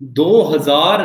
2000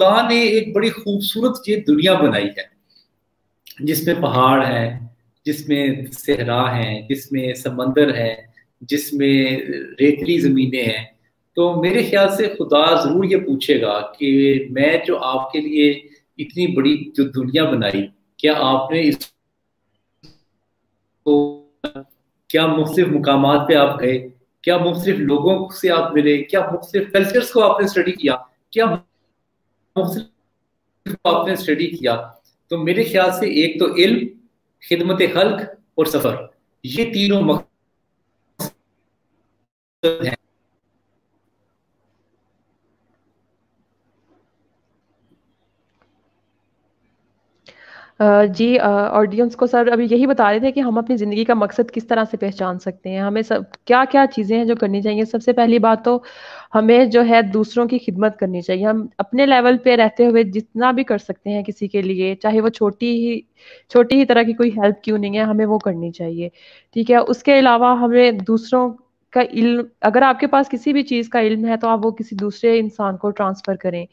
خدا نے ایک بڑی خوبصورت یہ دنیا بنائی ہے جس میں پہاڑ ہیں، جس میں صحرا ہیں، جس میں سمندر ہے، جس میں ریتلی زمینیں ہیں. تو میرے خیال سے خدا ضرور یہ پوچھے گا کہ میں جو آپ کے لیے اتنی بڑی جو دنیا بنائی، کیا آپ نے اس کو، کیا مختلف مقامات پہ آپ گئے، کیا مختلف لوگوں سے آپ ملے، کیا مختلف کلچرز کو آپ نے اسٹڈی کیا، کیا مختلف آپ نے اسٹڈی کیا؟ تو میرے خیال سے ایک تو علم، خدمت خلق اور سفر، یہ تینوں مقصد ہیں. جی آڈینس کو سر ابھی یہی بتا رہے تھے کہ ہم اپنی زندگی کا مقصد کس طرح سے پہچان سکتے ہیں. ہمیں سب کیا کیا چیزیں ہیں جو کرنی چاہیے. سب سے پہلی بات تو ہمیں جو ہے دوسروں کی خدمت کرنی چاہیے. ہم اپنے لیول پہ رہتے ہوئے جتنا بھی کر سکتے ہیں کسی کے لیے، چاہے وہ چھوٹی ہی طرح کی کوئی ہیلپ کیوں نہیں ہے، ہمیں وہ کرنی چاہیے. ٹھیک ہے. اس کے علاوہ ہمیں دوسروں کا علم، اگر آپ کے پاس کسی بھی چیز کا علم ہے تو آپ وہ کسی دوسرے انسان کو ٹرانسفر کریں.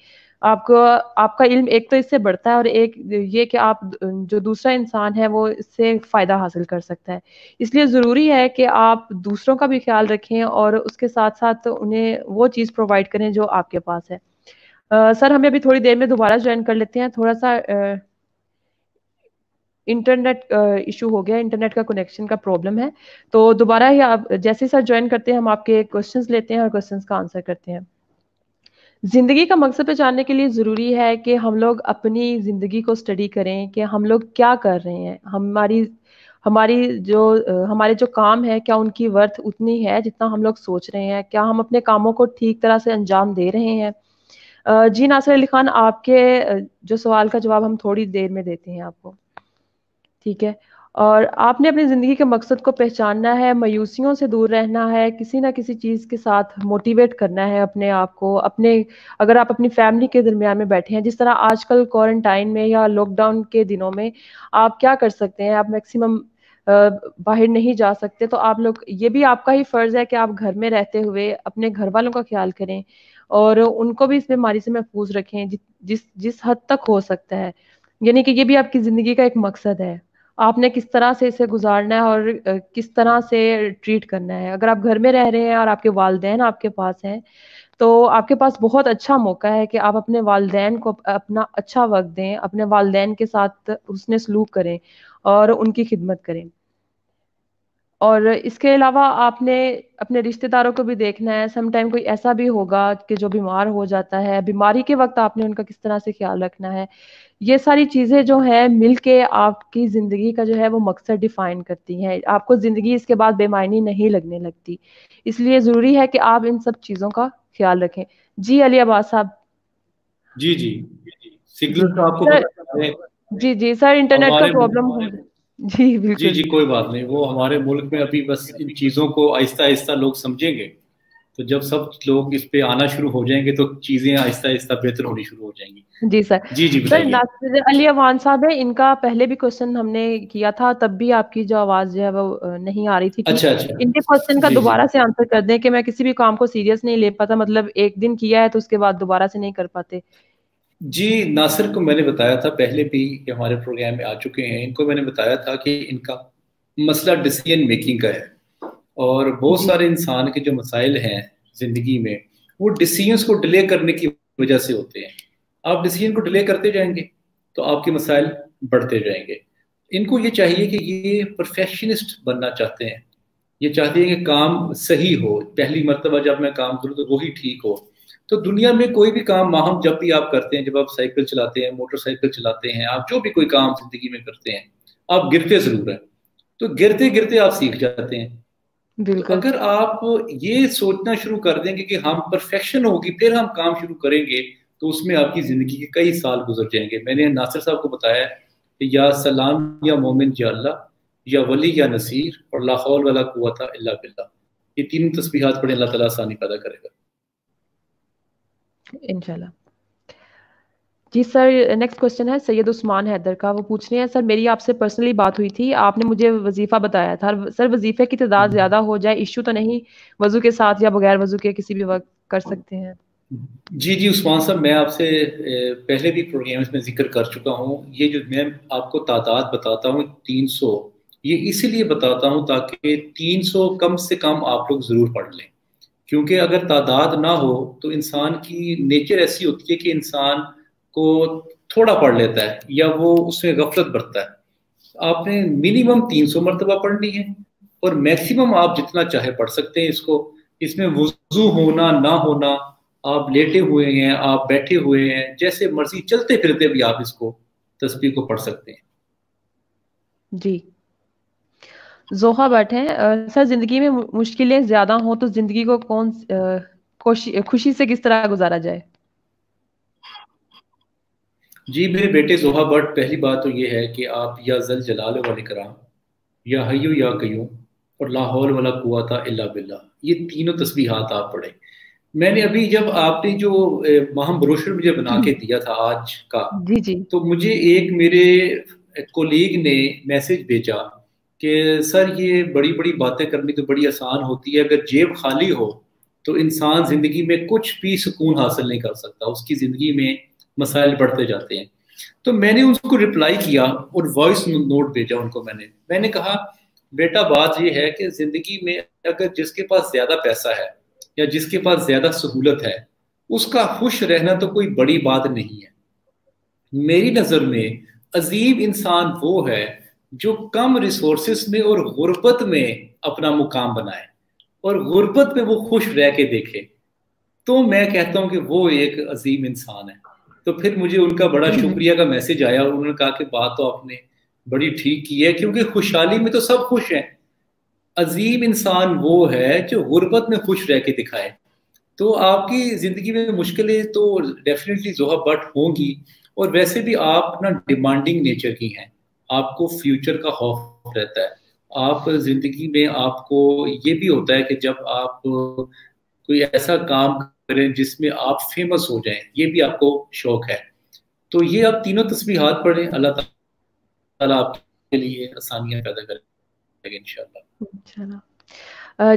آپ کا علم ایک تو اس سے بڑھتا ہے، اور ایک یہ کہ آپ جو دوسرا انسان ہے وہ اس سے فائدہ حاصل کر سکتا ہے. اس لیے ضروری ہے کہ آپ دوسروں کا بھی خیال رکھیں اور اس کے ساتھ ساتھ انہیں وہ چیز پرووائڈ کریں جو آپ کے پاس ہے. سر ہمیں ابھی تھوڑی دیر میں دوبارہ جوائن کر لیتے ہیں. تھوڑا سا انٹرنیٹ ایشو ہو گیا، انٹرنیٹ کا کنیکشن کا پرابلم ہے. تو دوبارہ ہی آپ جیسے سر جوائن کرتے ہیں ہم آپ کے کوشچنز لیتے ہیں اور کوشچنز کا آنسر کرتے ہیں. زندگی کا مقصد پہچاننے کے لیے ضروری ہے کہ ہم لوگ اپنی زندگی کو اسٹڈی کریں کہ ہم لوگ کیا کر رہے ہیں. ہمارے جو کام ہے کیا ان کی ورتھ اتنی ہے جتنا ہم لوگ سوچ رہے ہیں؟ کیا ہم اپنے کاموں کو ٹھیک طرح سے انجام دے رہے ہیں؟ جی ناصر علی خان، آپ کے جو سوال کا جواب ہم تھوڑی دیر میں دیتے ہیں آپ کو. ٹھیک ہے. اور آپ نے اپنی زندگی کے مقصد کو پہچاننا ہے، مایوسیوں سے دور رہنا ہے، کسی نہ کسی چیز کے ساتھ موٹیویٹ کرنا ہے اپنے آپ کو. اگر آپ اپنی فیملی کے درمیان میں بیٹھے ہیں، جس طرح آج کل کوارنٹائن میں یا لاک ڈاؤن کے دنوں میں آپ کیا کر سکتے ہیں؟ آپ میکسیمم باہر نہیں جا سکتے، تو آپ لوگ، یہ بھی آپ کا ہی فرض ہے کہ آپ گھر میں رہتے ہوئے اپنے گھر والوں کا خیال کریں اور ان کو بھی اس بیماری سے محفوظ رکھیں جس حد تک ہو سکتا ہے. یعنی کہ یہ بھی آپ کی زندگی کا ایک مقصد ہے. آپ نے کس طرح سے اسے گزارنا ہے اور کس طرح سے ٹریٹ کرنا ہے. اگر آپ گھر میں رہ رہے ہیں اور آپ کے والدین آپ کے پاس ہیں تو آپ کے پاس بہت اچھا موقع ہے کہ آپ اپنے والدین کو اپنا اچھا وقت دیں، اپنے والدین کے ساتھ حسن سلوک کریں اور ان کی خدمت کریں. اور اس کے علاوہ آپ نے اپنے رشتہ داروں کو بھی دیکھنا ہے. سم ٹائم کوئی ایسا بھی ہوگا کہ جو بیمار ہو جاتا ہے، بیماری کے وقت آپ نے ان کا کس طرح سے خیال رکھنا ہے. یہ ساری چیزیں جو ہیں مل کے آپ کی زندگی کا جو ہے وہ مقصد ڈیفائن کرتی ہیں. آپ کو زندگی اس کے بعد بے معنی نہیں لگنے لگتی. اس لیے ضروری ہے کہ آپ ان سب چیزوں کا خیال رکھیں. جی علی عباس صاحب. جی سگنل جی تو آپ کو سر. پتہ ہے جی سر، انٹرنیٹ کا ہمارے پرابلم ہو. جی بالکل. جی کوئی بات نہیں. وہ ہمارے ملک میں ابھی بس ان چیزوں کو آہستہ آہستہ لوگ سمجھیں گے، تو جب سب لوگ اس پہ آنا شروع ہو جائیں گے تو چیزیں آہستہ آہستہ بہتر ہونی شروع ہو جائیں گی. جی سر. جی سر بتائیے. ناصر علی اوان صاحب ہے، ان کا پہلے بھی کوشچن ہم نے کیا تھا، تب بھی آپ کی جو آواز جو ہے وہ نہیں آ رہی تھی. اچھا ان کے کوشچن کا جی دوبارہ سے آنسر کر دیں کہ میں کسی بھی کام کو سیریس نہیں لے پاتا. مطلب ایک دن کیا ہے تو اس کے بعد دوبارہ سے نہیں کر پاتے. جی ناصر کو میں نے بتایا تھا پہلے بھی کہ ہمارے پروگرام میں آ چکے ہیں. ان کو میں نے بتایا تھا کہ ان کا مسئلہ ڈیسیژن میکنگ کا ہے، اور بہت جی سارے انسان کے جو مسائل ہیں زندگی میں وہ ڈیسیژنس کو ڈیلے کرنے کی وجہ سے ہوتے ہیں. آپ ڈیسیژن کو ڈیلے کرتے جائیں گے تو آپ کے مسائل بڑھتے جائیں گے. ان کو یہ چاہیے کہ یہ پرفیکشنسٹ بننا چاہتے ہیں. یہ چاہتے ہیں کہ کام صحیح ہو، پہلی مرتبہ جب میں کام کروں تو وہی ٹھیک ہو. تو دنیا میں کوئی بھی کام ماہم جب بھی آپ کرتے ہیں، جب آپ سائیکل چلاتے ہیں، موٹر سائیکل چلاتے ہیں، آپ جو بھی کوئی کام زندگی میں کرتے ہیں، آپ گرتے ضرور ہیں. تو گرتے گرتے آپ سیکھ جاتے ہیں. تو بالکل. اگر آپ یہ سوچنا شروع کر دیں گے کہ ہم پرفیکشن ہوگی پھر ہم کام شروع کریں گے، تو اس میں آپ کی زندگی کے کئی سال گزر جائیں گے. میں نے ناصر صاحب کو بتایا کہ یا سلام یا مومن یا اللہ، یا ولی یا نصیر، اور لا حول ولا قوت الا باللہ. یہ تینوں تسبیحات پڑھیں، اللہ تعالیٰ آسانی پیدا کرے گا انشاءاللہ. جی سر، نیکسٹ کوشچن ہے سید عثمان حیدر کا. وہ پوچھ رہے ہیں سر میری آپ سے پرسنلی بات ہوئی تھی، آپ نے مجھے وظیفہ بتایا تھا. سر وظیفے کی تعداد زیادہ ہو جائے ایشو تو نہیں؟ وضو کے ساتھ یا بغیر وضو کے کسی بھی وقت کر سکتے ہیں؟ جی جی عثمان صاحب، میں آپ سے پہلے بھی پروگرامز میں ذکر کر چکا ہوں. یہ جو میں آپ کو تعداد بتاتا ہوں 300، یہ اسی لیے بتاتا ہوں تاکہ 300 کم سے کم آپ لوگ ضرور پڑھ لیں. کیونکہ اگر تعداد نہ ہو تو انسان کی نیچر ایسی ہوتی ہے کہ انسان کو تھوڑا پڑھ لیتا ہے یا وہ اس میں غفلت برتتا ہے. آپ نے منیمم 300 مرتبہ پڑھنی ہے، اور میکسیمم آپ جتنا چاہے پڑھ سکتے ہیں اس کو. اس میں وضو ہونا نہ ہونا، آپ لیٹے ہوئے ہیں، آپ بیٹھے ہوئے ہیں، جیسے مرضی چلتے پھرتے بھی آپ اس کو تسبیح کو پڑھ سکتے ہیں. جی. زوہا بٹ ہیں، سر زندگی میں مشکلیں زیادہ ہوں تو زندگی کو خوشی سے کس طرح گزارا جائے؟ جی میرے بیٹے زوہا بٹ، پہلی بات تو یہ ہے کہ آپ یا ذل جلال والاکرام، یا حیو یا قیوم، اور لا حول ولا قوت الا باللہ، یہ تینوں تسبیحات آپ پڑھیں. میں نے ابھی جب آپ نے جو ماہم بروشر مجھے بنا کے دیا تھا آج کا، جی جی. تو مجھے ایک میرے کولیگ نے میسج بھیجا کہ سر یہ بڑی بڑی باتیں کرنی تو بڑی آسان ہوتی ہے، اگر جیب خالی ہو تو انسان زندگی میں کچھ بھی سکون حاصل نہیں کر سکتا، اس کی زندگی میں مسائل بڑھتے جاتے ہیں. تو میں نے اس کو رپلائی کیا اور وائس نوٹ بھیجا ان کو. میں نے کہا بیٹا بات یہ ہے کہ زندگی میں اگر جس کے پاس زیادہ پیسہ ہے یا جس کے پاس زیادہ سہولت ہے، اس کا خوش رہنا تو کوئی بڑی بات نہیں ہے. میری نظر میں عظیم انسان وہ ہے جو کم ریسورسز میں اور غربت میں اپنا مقام بنائے اور غربت میں وہ خوش رہ کے دیکھے. تو میں کہتا ہوں کہ وہ ایک عظیم انسان ہے. تو پھر مجھے ان کا بڑا شکریہ کا میسج آیا، اور انہوں نے کہا کہ بات تو آپ نے بڑی ٹھیک کی ہے، کیونکہ خوشحالی میں تو سب خوش ہیں، عظیم انسان وہ ہے جو غربت میں خوش رہ کے دکھائے. تو آپ کی زندگی میں مشکلیں تو ڈیفینیٹلی زوہا بٹ ہوں گی، اور ویسے بھی آپ نا ڈیمانڈنگ نیچر کی ہیں، آپ کو فیوچر کا خوف رہتا ہے. آپ زندگی میں آپ کو یہ بھی ہوتا ہے کہ جب آپ کوئی ایسا کام کریں جس میں آپ فیمس ہو جائیں، یہ بھی آپ کو شوق ہے. تو یہ آپ تینوں تسبیحات پڑھیں، اللہ تعالیٰ آپ کے لیے آسانیاں پیدا کریں گے انشاءاللہ.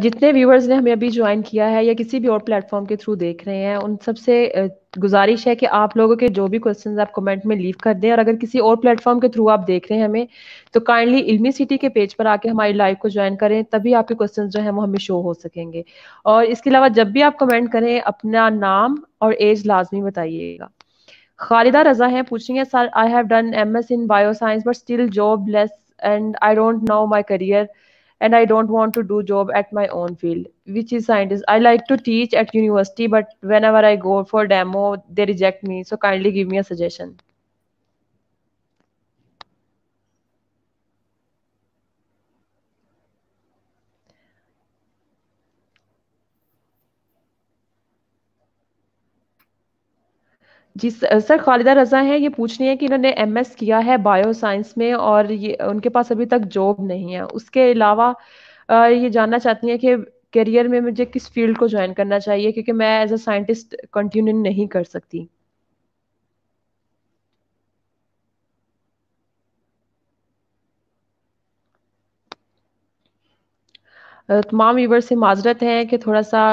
جتنے ویورز نے ہمیں ابھی جوائن کیا ہے یا کسی بھی اور پلیٹ فارم کے تھرو دیکھ رہے ہیں، ان سب سے گزارش ہے کہ آپ لوگوں کے جو بھی کوسچنز آپ کمنٹ میں لیو کر دیں، اور اگر کسی اور پلیٹ فارم کے تھرو آپ دیکھ رہے ہیں ہمیں، تو کائنڈلی علمی سٹی کے پیج پر آ کے ہماری لائیو کو جوائن کریں، تبھی آپ کے کوسچنز جو ہیں وہ ہمیں شو ہو سکیں گے. اور اس کے علاوہ جب بھی آپ کمنٹ کریں اپنا نام اور ایج لازمی بتائیے گا. خالدہ رضا ہیں، پوچھ رہی ہیں sir I have done MS in bioscience but still job less and I don't know my career and I don't want to do job at my own field, which is scientist. I like to teach at university but whenever I go for demo they reject me, so kindly give me a suggestion. جی سر، خالدہ رضا ہیں، یہ پوچھ رہی ہیں کہ انہوں نے MS کیا ہے بایو سائنس میں اور یہ ان کے پاس ابھی تک جاب نہیں ہے. اس کے علاوہ یہ جاننا چاہتی ہیں کہ کیریئر میں مجھے کس فیلڈ کو جوائن کرنا چاہیے، کیونکہ میں ایز اے سائنٹسٹ کنٹینیو نہیں کر سکتی. تمام ویور سے معذرت ہے کہ تھوڑا سا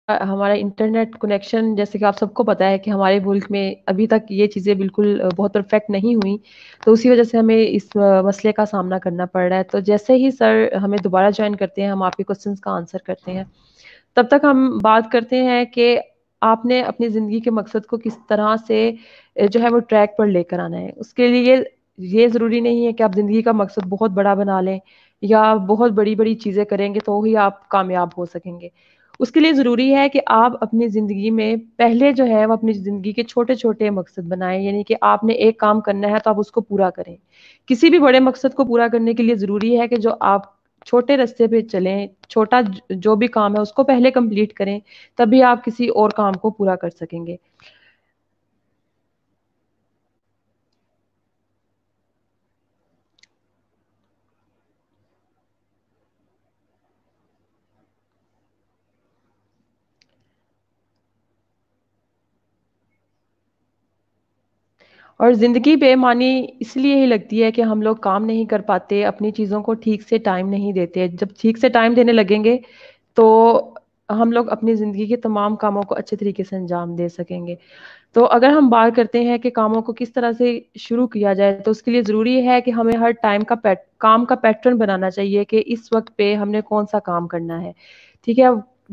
ہمارا انٹرنیٹ کنیکشن، جیسے کہ آپ سب کو پتا ہے کہ ہمارے ملک میں ابھی تک یہ چیزیں بالکل بہت پرفیکٹ نہیں ہوئی، تو اسی وجہ سے ہمیں اس مسئلے کا سامنا کرنا پڑ رہا ہے. تو جیسے ہی سر ہمیں دوبارہ جوائن کرتے ہیں، ہم آپ کے کوسچنس کا آنسر کرتے ہیں. تب تک ہم بات کرتے ہیں کہ آپ نے اپنی زندگی کے مقصد کو کس طرح سے جو ہے وہ ٹریک پر لے کر آنا ہے. اس کے لیے یہ ضروری نہیں ہے کہ آپ زندگی کا مقصد بہت بڑا بنا لیں یا بہت بڑی بڑی چیزیں کریں گے تو ہی آپ کامیاب ہو سکیں گے. اس کے لیے ضروری ہے کہ آپ اپنی زندگی میں پہلے جو ہے وہ اپنی زندگی کے چھوٹے چھوٹے مقصد بنائیں، یعنی کہ آپ نے ایک کام کرنا ہے تو آپ اس کو پورا کریں. کسی بھی بڑے مقصد کو پورا کرنے کے لیے ضروری ہے کہ جو آپ چھوٹے راستے پہ چلیں، چھوٹا جو بھی کام ہے اس کو پہلے کمپلیٹ کریں، تبھی آپ کسی اور کام کو پورا کر سکیں گے. اور زندگی بے معنی اس لیے ہی لگتی ہے کہ ہم لوگ کام نہیں کر پاتے، اپنی چیزوں کو ٹھیک سے ٹائم نہیں دیتے. جب ٹھیک سے ٹائم دینے لگیں گے تو ہم لوگ اپنی زندگی کے تمام کاموں کو اچھے طریقے سے انجام دے سکیں گے. تو اگر ہم بات کرتے ہیں کہ کاموں کو کس طرح سے شروع کیا جائے تو اس کے لیے ضروری ہے کہ ہمیں ہر ٹائم کا کام کا پیٹرن بنانا چاہیے کہ اس وقت پہ ہم نے کون سا کام کرنا ہے. ٹھیک ہے،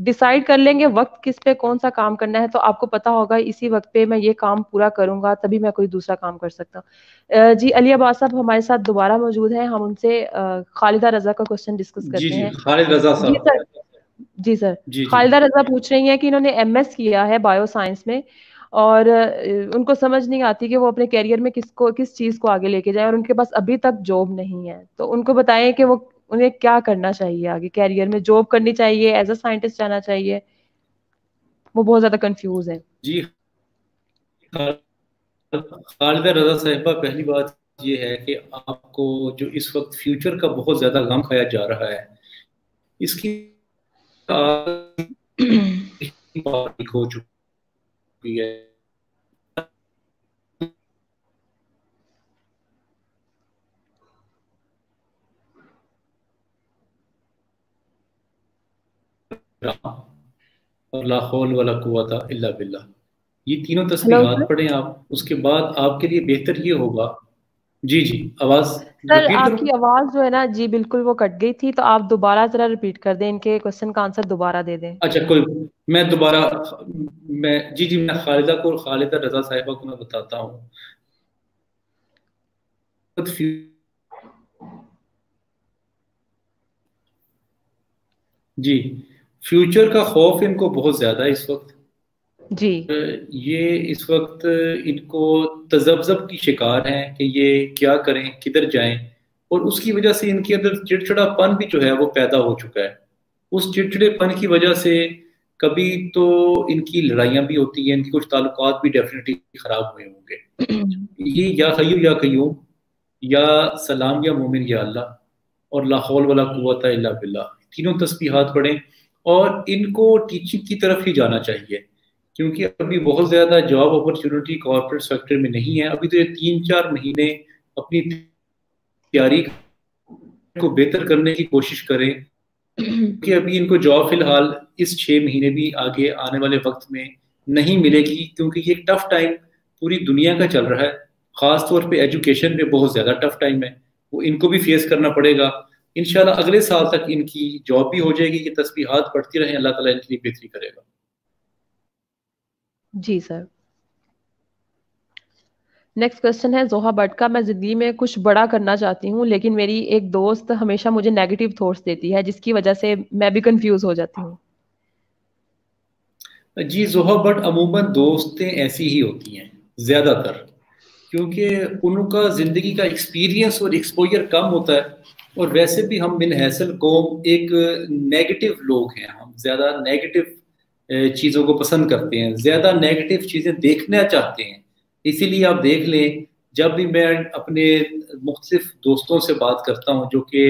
ڈیسائیڈ کر لیں گے وقت کس پہ کون سا کام کرنا ہے تو آپ کو پتا ہوگا اسی وقت پہ میں یہ کام پورا کروں گا تبھی میں کوئی دوسرا کام کر سکتا ہوں. جی علی عباس صاحب ہمارے ساتھ دوبارہ موجود ہیں، ہم ان سے خالدہ رضا کا کوشچن ڈسکس جی کرتے جی ہیں. خالد رضا جی صاحب. سر. جی سر. جی جی خالدہ رضا پوچھ رہی ہیں کہ انہوں نے ایم ایس کیا ہے بایو سائنس میں اور ان کو سمجھ نہیں آتی کہ وہ اپنے کیریئر میں کس چیز کو آگے لے کے جائیں اور ان کے پاس ابھی تک جاب نہیں ہے. تو ان کو بتائیں کہ وہ انہیں کیا کرنا چاہیے آگے کیریئر میں، جاب کرنی چاہیے، ایز اے سائنٹسٹ جانا چاہیے. وہ بہت زیادہ کنفیوز ہیں. جی خالدہ رضا صاحبہ، پہلی بات یہ ہے کہ آپ کو جو اس وقت فیوچر کا بہت زیادہ غم کھایا جا رہا ہے اس کی ہو چکی ہے. اور لا حول ولا قوت الا باللہ، یہ تینوں ہلو تسبیحات سر. پڑھیں آپ. اس کے بعد آپ کے لیے بہتر یہ ہوگا. جی جی آواز سر ریپیٹ آپ کروں؟ کی آواز جو ہے نا جی بالکل وہ کٹ گئی تھی، تو آپ دوبارہ ذرا ریپیٹ کر دیں، ان کے کوشچن کا آنسر دوبارہ دے دیں. اچھا کوئی، میں دوبارہ جی میں خالدہ رضا صاحبہ کو میں بتاتا ہوں. جی فیوچر کا خوف ان کو بہت زیادہ ہے اس وقت. جی یہ اس وقت ان کو تذبذب کی شکار ہیں کہ یہ کیا کریں، کدھر جائیں، اور اس کی وجہ سے ان کے اندر چڑچڑا پن بھی جو ہے وہ پیدا ہو چکا ہے. اس چڑچڑے پن کی وجہ سے کبھی تو ان کی لڑائیاں بھی ہوتی ہیں، ان کے کچھ تعلقات بھی ڈیفینیٹلی خراب ہوئے ہوں گے. یہ یا حیو یا قیوم، یا سلام یا مومن یا اللہ، اور لا حول ولا قوت الا باللہ، تینوں تسبیحات پڑھیں. اور ان کو ٹیچنگ کی طرف ہی جانا چاہیے کیونکہ ابھی بہت زیادہ جاب اپرچونٹی کارپوریٹ سیکٹر میں نہیں ہے. ابھی تو یہ 3-4 مہینے اپنی تیاری کو بہتر کرنے کی کوشش کریں کہ ابھی ان کو جاب فی الحال اس 6 مہینے بھی آگے آنے والے وقت میں نہیں ملے گی کیونکہ یہ ٹف ٹائم پوری دنیا کا چل رہا ہے. خاص طور پہ ایجوکیشن میں بہت زیادہ ٹف ٹائم ہے، وہ ان کو بھی فیس کرنا پڑے گا. انشاءاللہ اگلے سال تک ان کی جاب بھی ہو جائے گی. یہ تسبیحات پڑھتی رہیں، اللہ تعالیٰ ان کے لیے بہتری کرے گا. جی سر. نیکسٹ کوشچن ہے زوہا بٹ کا. میں زندگی میں کچھ بڑا کرنا چاہتی ہوں لیکن میری ایک دوست ہمیشہ مجھے نیگیٹو تھاٹس دیتی ہے جس کی وجہ سے میں بھی کنفیوز ہو جاتی ہوں. جی زوہا بٹ، عموماً دوستیں ایسی ہی ہوتی ہیں زیادہ تر، کیونکہ ان کا زندگی کا ایکسپیرینس اور ایکسپوجر کم ہوتا ہے. اور ویسے بھی ہم من حیثل قوم ایک نیگیٹو لوگ ہیں، ہم زیادہ نیگیٹو چیزوں کو پسند کرتے ہیں، زیادہ نیگیٹو چیزیں دیکھنا چاہتے ہیں. اسی لیے آپ دیکھ لیں جب بھی میں اپنے مختلف دوستوں سے بات کرتا ہوں جو کہ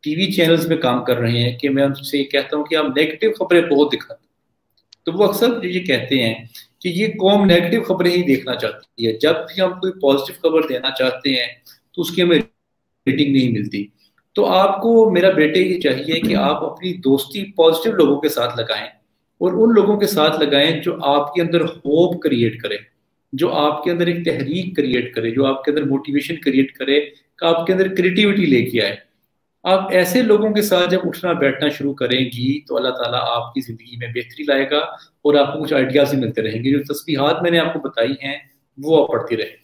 ٹی وی چینلز میں کام کر رہے ہیں کہ میں ان سے کہتا ہوں کہ آپ نیگیٹو خبریں بہت دکھاتے ہیں، تو وہ اکثر یہ کہتے ہیں کہ یہ قوم نیگیٹو خبریں ہی دیکھنا چاہتی ہے. جب بھی ہم کوئی پازیٹیو خبر دینا چاہتے ہیں تو اس کی ہمیں ریٹنگ نہیں ملتی. تو آپ کو میرا بیٹے یہ چاہیے کہ آپ اپنی دوستی پازیٹیو لوگوں کے ساتھ لگائیں اور ان لوگوں کے ساتھ لگائیں جو آپ کے اندر ہوپ کریٹ کرے، جو آپ کے اندر ایک تحریک کریٹ کرے، جو آپ کے اندر موٹیویشن کریٹ کرے، کہ آپ کے اندر کریٹیوٹی لے کے آئے. آپ ایسے لوگوں کے ساتھ جب اٹھنا بیٹھنا شروع کریں گی تو اللہ تعالیٰ آپ کی زندگی میں بہتری لائے گا اور آپ کو کچھ آئیڈیاز بھی ملتے رہیں گے. جو تسبیحات میں نے آپ کو بتائی ہیں وہ آپ پڑھتی رہیں.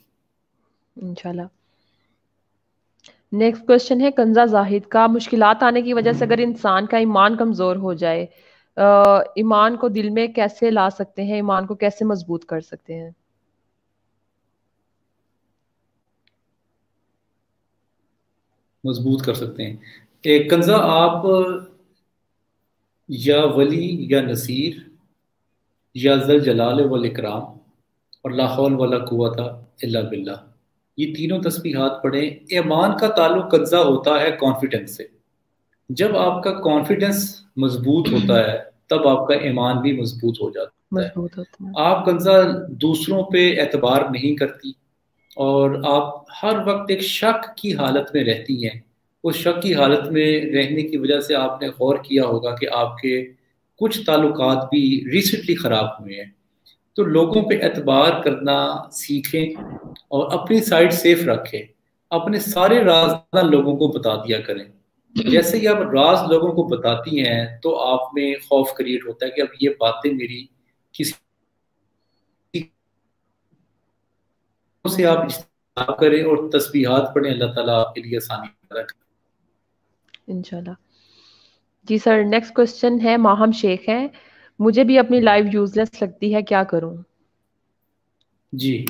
انشاءاللہ. نیکسٹ کوشچن ہے کنزا زاہد کا. مشکلات آنے کی وجہ سے اگر انسان کا ایمان کمزور ہو جائے، ایمان کو دل میں کیسے لا سکتے ہیں، ایمان کو کیسے مضبوط کر سکتے ہیں؟ مضبوط کر سکتے ہیں. کنزا، آپ یا ولی یا نصیر یا ذل جلال والاکرام اور لا حول ولا قوت الا باللہ، یہ تینوں تسبیحات پڑھیں. ایمان کا تعلق کنزا ہوتا ہے کانفیڈنس سے. جب آپ کا کانفیڈنس مضبوط ہوتا ہے تب آپ کا ایمان بھی مضبوط ہو جاتا ہے. مضبوط ہوتا ہے. آپ کنزا دوسروں پہ اعتبار نہیں کرتی اور آپ ہر وقت ایک شک کی حالت میں رہتی ہیں. اس شک کی حالت میں رہنے کی وجہ سے آپ نے غور کیا ہوگا کہ آپ کے کچھ تعلقات بھی ریسنٹلی خراب ہوئے ہیں. تو لوگوں پہ اعتبار کرنا سیکھیں اور اپنی سائڈ سیف رکھیں. اپنے سارے راز نہ لوگوں کو بتا دیا کریں. جیسے ہی آپ راز لوگوں کو بتاتی ہیں تو آپ میں خوف کریٹ ہوتا ہے کہ اب یہ باتیں میری کسی سے آپ اجتناب کریں اور تسبیحات پڑھیں. اللہ تعالیٰ آپ کے لیے آسانی پیدا کرے انشاءاللہ. جی سر، نیکسٹ کوشچن ہے ماہم شیخ ہیں. مجھے بھی اپنی لائف یوز لیس لگتی ہے، کیا کروں؟ جی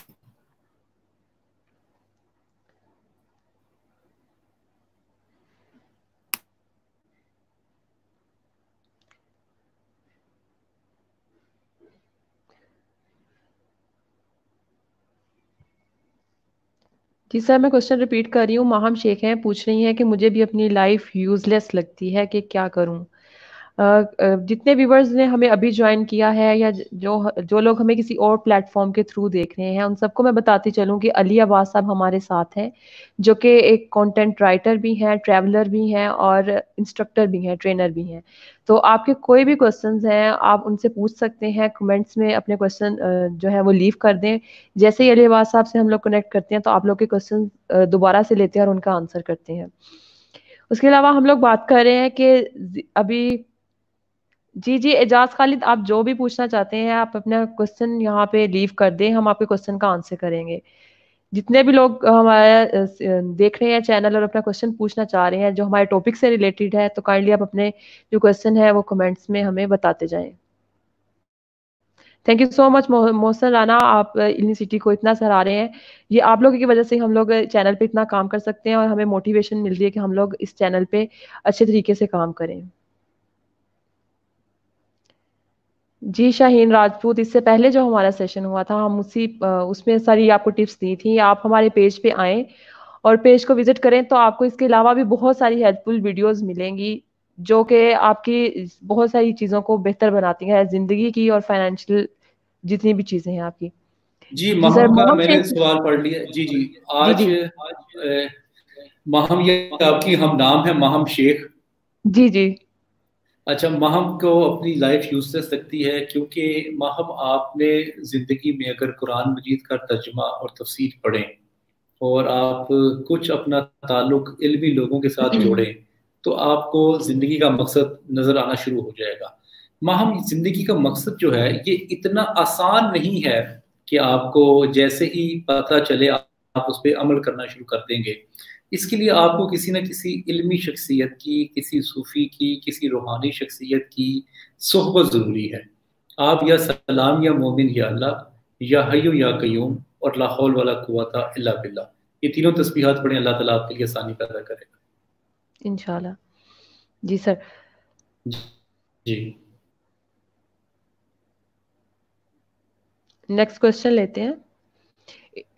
جی سر، میں کوشچن ریپیٹ کر رہی ہوں. ماہم شیخ ہیں، پوچھ رہی ہیں کہ مجھے بھی اپنی لائف یوز لیس لگتی ہے کہ کیا کروں. جتنے ویورز نے ہمیں ابھی جوائن کیا ہے یا جو لوگ ہمیں کسی اور پلیٹ فارم کے تھرو دیکھ رہے ہیں، ان سب کو میں بتاتی چلوں کہ علی عباس صاحب ہمارے ساتھ ہیں، جو کہ ایک کانٹینٹ رائٹر بھی ہیں، ٹریولر بھی ہیں اور انسٹرکٹر بھی ہیں، ٹرینر بھی ہیں. تو آپ کے کوئی بھی کوشچنز ہیں آپ ان سے پوچھ سکتے ہیں. کمنٹس میں اپنے کوشچن جو ہے وہ لیو کر دیں. جیسے ہی علی عباس صاحب سے ہم لوگ کنیکٹ کرتے ہیں تو آپ لوگ کے کوشچن دوبارہ سے لیتے ہیں اور ان کا آنسر کرتے ہیں. اس کے علاوہ ہم لوگ بات کر رہے ہیں کہ ابھی جی اعجاز خالد، آپ جو بھی پوچھنا چاہتے ہیں آپ اپنا کوشچن یہاں پہ لیو کر دیں، ہم آپ کے کوشچن کا آنسر کریں گے. جتنے بھی لوگ ہمارا دیکھ رہے ہیں چینل اور اپنا کوشچن پوچھنا چاہ رہے ہیں جو ہمارے ٹاپک سے ریلیٹڈ ہے، تو کائنڈلی آپ اپنے جو کوشچن ہے وہ کمنٹس میں ہمیں بتاتے جائیں. تھینک یو سو مچ محسن رانا، آپ یونیورسٹی کو اتنا سراہ رہے ہیں. یہ آپ لوگوں کی وجہ سے ہم لوگ چینل پہ اتنا کام کر سکتے ہیں اور ہمیں موٹیویشن مل رہی ہے کہ ہم لوگ اس چینل پہ اچھے طریقے سے کام کریں. جی شاہین راجپوت، اس سے پہلے جو ہمارا سیشن ہوا تھا ہم اس میں ساری آپ کو ٹپس دی تھیں. آپ ہمارے پیج پہ آئیں اور پیج کو وزٹ کریں تو آپ کو اس کے علاوہ بھی بہت ساری ہیلپ فل ویڈیوز ملیں گی جو کہ آپ کی بہت ساری چیزوں کو بہتر بناتی ہیں، زندگی کی اور فائنینشیل جتنی بھی چیزیں ہیں آپ کی. جی جی سر، ماہم کا محمد میں نے شیخ. سوال پڑھ لیا. جی جی آج جی ماہم یہ آپ کی ہم نام ہے ماہم شیخ. جی جی اچھا، ماہم کو اپنی لائف یوز کر سکتی ہے کیونکہ ماہم آپ نے زندگی میں اگر قرآن مجید کا ترجمہ اور تفسیر پڑھیں اور آپ کچھ اپنا تعلق علمی لوگوں کے ساتھ جوڑیں تو آپ کو زندگی کا مقصد نظر آنا شروع ہو جائے گا. ماہم زندگی کا مقصد جو ہے یہ اتنا آسان نہیں ہے کہ آپ کو جیسے ہی پتہ چلے آپ اس پہ عمل کرنا شروع کر دیں گے. اس کے لیے آپ کو کسی نہ کسی علمی شخصیت کی، کسی صوفی کی، کسی روحانی شخصیت کی صحبت ضروری ہے. آپ یا سلام یا مومن یا اللہ یا حیو یا قیوم اور لا حول ولا قوت الا باللہ، یہ تینوں تسبیحات پڑھیں. اللہ تعالیٰ آپ کے لیے آسانی پیدا کرے گا انشاءاللہ. جی سر. جی نیکسٹ کوشچن لیتے ہیں.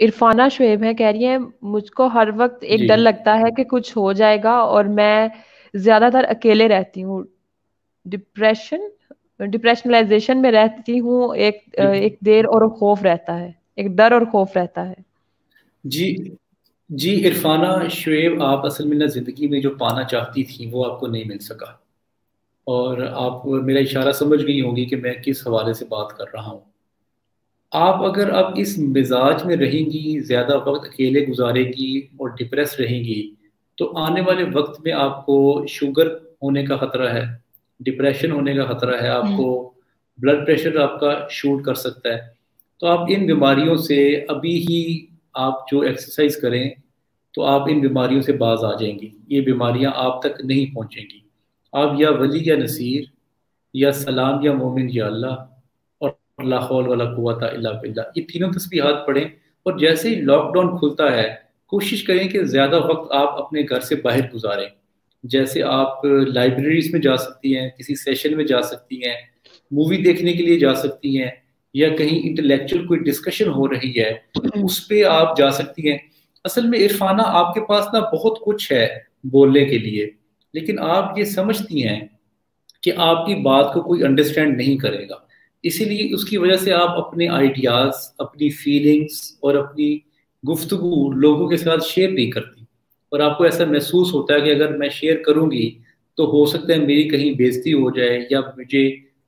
عرفانہ شعیب ہے، کہہ رہی ہیں مجھ کو ہر وقت ایک جی ڈر لگتا ہے کہ کچھ ہو جائے گا اور میں زیادہ تر اکیلے رہتی ہوں. ڈپریشنلائزیشن میں رہتی ہوں. ایک دیر اور خوف رہتا ہے، ایک ڈر اور خوف رہتا ہے. جی عرفانہ شعیب، آپ اصل میں زندگی میں جو پانا چاہتی تھی وہ آپ کو نہیں مل سکا، اور آپ میرا اشارہ سمجھ گئی ہوں گی کہ میں کس حوالے سے بات کر رہا ہوں. آپ اگر اب اس مزاج میں رہیں گی، زیادہ وقت اکیلے گزارے گی اور ڈپریس رہیں گی تو آنے والے وقت میں آپ کو شوگر ہونے کا خطرہ ہے، ڈپریشن ہونے کا خطرہ ہے، آپ کو بلڈ پریشر آپ کا شوٹ کر سکتا ہے. تو آپ ان بیماریوں سے ابھی ہی آپ جو ایکسرسائز کریں تو آپ ان بیماریوں سے باز آ جائیں گی. یہ بیماریاں آپ تک نہیں پہنچیں گی. آپ یا ولی یا نصیر یا سلام یا مومن یا اللہ اور لا حول ولا قوت الا باللہ، یہ تینوں تسبیحات پڑھیں. اور جیسے ہی لاک ڈاؤن کھلتا ہے کوشش کریں کہ زیادہ وقت آپ اپنے گھر سے باہر گزاریں. جیسے آپ لائبریریز میں جا سکتی ہیں، کسی سیشن میں جا سکتی ہیں، مووی دیکھنے کے لیے جا سکتی ہیں، یا کہیں انٹلیکچوئل کوئی ڈسکشن ہو رہی ہے اس پہ آپ جا سکتی ہیں. اصل میں عرفانہ آپ کے پاس نا بہت کچھ ہے بولنے کے لیے، لیکن آپ یہ سمجھتی ہیں کہ آپ کی بات کو کوئی انڈرسٹینڈ نہیں کرے گا. اسی لیے اس کی وجہ سے آپ اپنے آئیڈیاز، اپنی فیلنگز اور اپنی گفتگو لوگوں کے ساتھ شیئر نہیں کرتی. اور آپ کو ایسا محسوس ہوتا ہے کہ اگر میں شیئر کروں گی تو ہو سکتا ہے میری کہیں بےزتی ہو جائے یا مجھے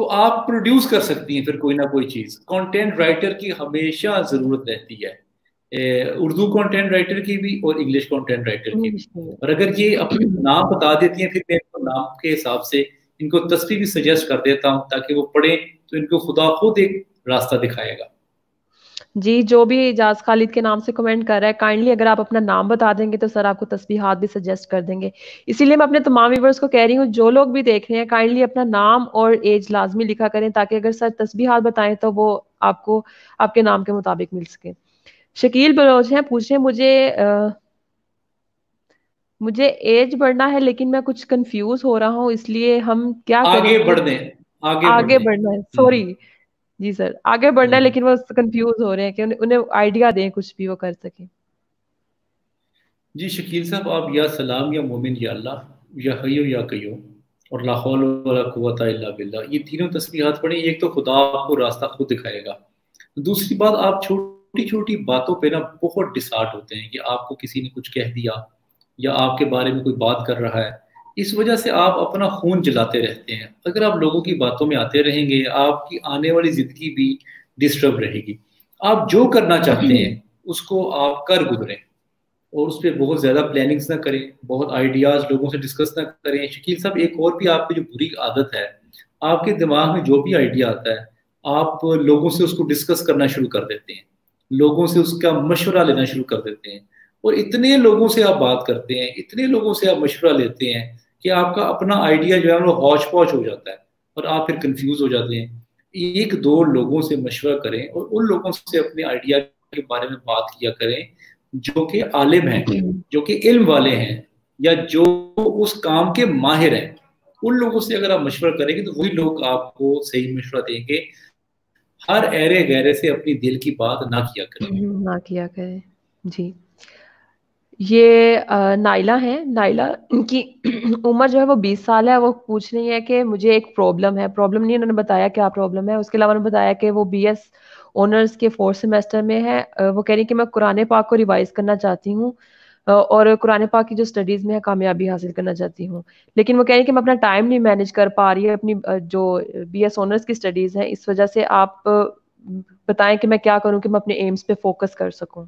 تو آپ پروڈیوس کر سکتی ہیں پھر کوئی نہ کوئی چیز. کانٹینٹ رائٹر کی ہمیشہ ضرورت رہتی ہے, اردو کانٹینٹ رائٹر کی بھی اور انگلش کانٹینٹ رائٹر کی بھی. اور اگر یہ اپنے نام بتا دیتی ہیں پھر میں ان کو نام کے حساب سے ان کو تصویر بھی سجیسٹ کر دیتا ہوں تاکہ وہ پڑھیں تو ان کو خدا خود ایک راستہ دکھائے گا. جی, جو بھی اعجاز خالد کے نام سے کمنٹ کر رہا ہے, کائنڈلی اگر آپ اپنا نام بتا دیں گے تو سر آپ کو تسبیحات بھی سجیسٹ کر دیں گے. اسی لیے میں اپنے تمام ویورز کو کہہ رہی ہوں, جو لوگ بھی دیکھ رہے ہیں کائنڈلی اپنا نام اور ایج لازمی لکھا کریں تاکہ اگر سر تسبیحات بتائیں تو وہ آپ کو آپ کے نام کے مطابق مل سکے. شکیل بلوچ ہیں, پوچھ رہے ہیں مجھے ایج بڑھنا ہے لیکن میں کچھ کنفیوز ہو رہا ہوں, اس لیے ہم کیا کریں؟ آگے بڑھنا ہے, سوری جی سر, آگے بڑھنا ہے لیکن وہ کنفیوز ہو رہے ہیں کہ انہیں آئیڈیا دیں کچھ بھی وہ کر سکیں. جی شکیل صاحب, آپ یا سلام یا مومن یا اللہ یا حیو یا قیوم اور لا حول ولا قوت الا باللہ, یہ تینوں تسبیحات پڑھیں. ایک تو خدا آپ کو راستہ خود دکھائے گا, دوسری بات آپ چھوٹی چھوٹی باتوں پہ نا بہت ڈسہارٹ ہوتے ہیں کہ آپ کو کسی نے کچھ کہہ دیا یا آپ کے بارے میں کوئی بات کر رہا ہے, اس وجہ سے آپ اپنا خون جلاتے رہتے ہیں. اگر آپ لوگوں کی باتوں میں آتے رہیں گے آپ کی آنے والی زندگی بھی ڈسٹرب رہے گی. آپ جو کرنا چاہتے ہیں اس کو آپ کر گزریں اور اس پہ بہت زیادہ پلاننگز نہ کریں, بہت آئیڈیاز لوگوں سے ڈسکس نہ کریں. شکیل صاحب, ایک اور بھی آپ کی جو بری عادت ہے, آپ کے دماغ میں جو بھی آئیڈیا آتا ہے آپ لوگوں سے اس کو ڈسکس کرنا شروع کر دیتے ہیں, لوگوں سے اس کا مشورہ لینا شروع کر دیتے ہیں, اور اتنے لوگوں سے آپ بات کرتے ہیں, اتنے لوگوں سے آپ مشورہ لیتے ہیں کہ آپ کا اپنا آئیڈیا جو ہے وہ ہوچ پوچ ہو جاتا ہے اور آپ پھر کنفیوز ہو جاتے ہیں. ایک دو لوگوں سے مشورہ کریں اور ان لوگوں سے اپنے آئیڈیا کے بارے میں بات کیا کریں جو کہ عالم ہیں, جو کہ علم والے ہیں, یا جو اس کام کے ماہر ہیں. ان لوگوں سے اگر آپ مشورہ کریں گے تو وہی لوگ آپ کو صحیح مشورہ دیں گے. ہر ایرے گہرے سے اپنی دل کی بات نہ کیا کریں. جی, یہ نائلہ ہیں, نائلہ ان کی عمر جو ہے وہ 20 سال ہے. وہ پوچھ رہی ہے کہ مجھے ایک پرابلم ہے, پرابلم نہیں انہوں نے بتایا کیا پرابلم ہے, اس کے علاوہ انہوں نے بتایا کہ وہ BS آنرز کے 4th سیمیسٹر میں ہے. وہ کہہ رہی کہ میں قرآن پاک کو ریوائز کرنا چاہتی ہوں اور قرآن پاک کی جو سٹڈیز میں ہے کامیابی حاصل کرنا چاہتی ہوں, لیکن وہ کہہ رہی کہ میں اپنا ٹائم نہیں مینیج کر پا رہی ہے اپنی جو BS آنرز کی سٹڈیز ہیں, اس وجہ سے آپ بتائیں کہ میں کیا کروں کہ میں اپنے ایمز پہ فوکس کر سکوں.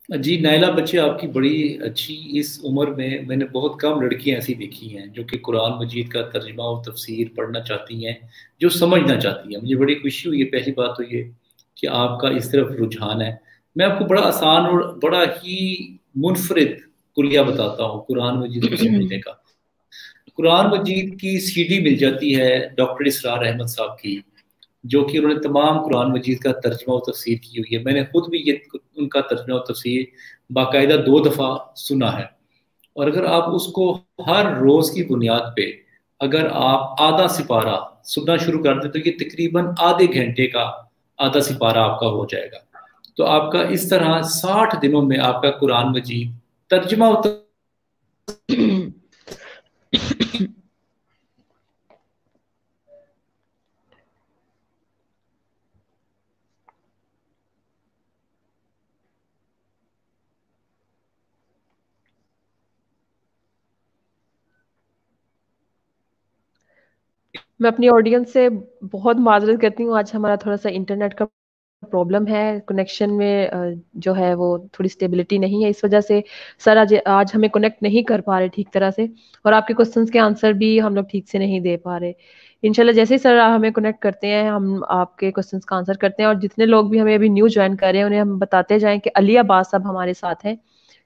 جی نائلہ, بچے آپ کی بڑی اچھی. اس عمر میں نے بہت کم لڑکیاں ایسی دیکھی ہیں جو کہ قرآن مجید کا ترجمہ اور تفسیر پڑھنا چاہتی ہیں, جو سمجھنا چاہتی ہیں. مجھے بڑی خوشی ہوئی ہے. پہلی بات تو یہ کہ آپ کا اس طرف رجحان ہے. میں آپ کو بڑا آسان اور بڑا ہی منفرد کلیہ بتاتا ہوں قرآن مجید کو سمجھنے کا. قرآن مجید کی CD مل جاتی ہے ڈاکٹر اسرار احمد صاحب کی, جو کہ انہوں نے تمام قرآن مجید کا ترجمہ و تفسیر کی ہوئی ہے. میں نے خود بھی یہ ان کا ترجمہ و تفسیر باقاعدہ 2 دفعہ سنا ہے. اور اگر آپ اس کو ہر روز کی بنیاد پہ اگر آپ آدھا سپارہ سننا شروع کر دیں تو یہ تقریباً آدھے گھنٹے کا آدھا سپارہ آپ کا ہو جائے گا. تو آپ کا اس طرح 60 دنوں میں آپ کا قرآن مجید ترجمہ و میں اپنی آڈینس سے بہت معذرت کرتی ہوں, آج ہمارا تھوڑا سا انٹرنیٹ کا پرابلم ہے, کنیکشن میں جو ہے وہ تھوڑی اسٹیبلٹی نہیں ہے, اس وجہ سے سر آج ہمیں کنیکٹ نہیں کر پا رہے ٹھیک طرح سے, اور آپ کے کوسچنس کے آنسر بھی ہم لوگ ٹھیک سے نہیں دے پا رہے. انشاءاللہ جیسے ہی سر ہمیں کنیکٹ کرتے ہیں ہم آپ کے کوسچنس کا آنسر کرتے ہیں. اور جتنے لوگ بھی ہمیں ابھی نیو جوائن کر رہے ہیں انہیں ہم بتاتے جائیں کہ علی عباس صاحب ہمارے ساتھ ہیں,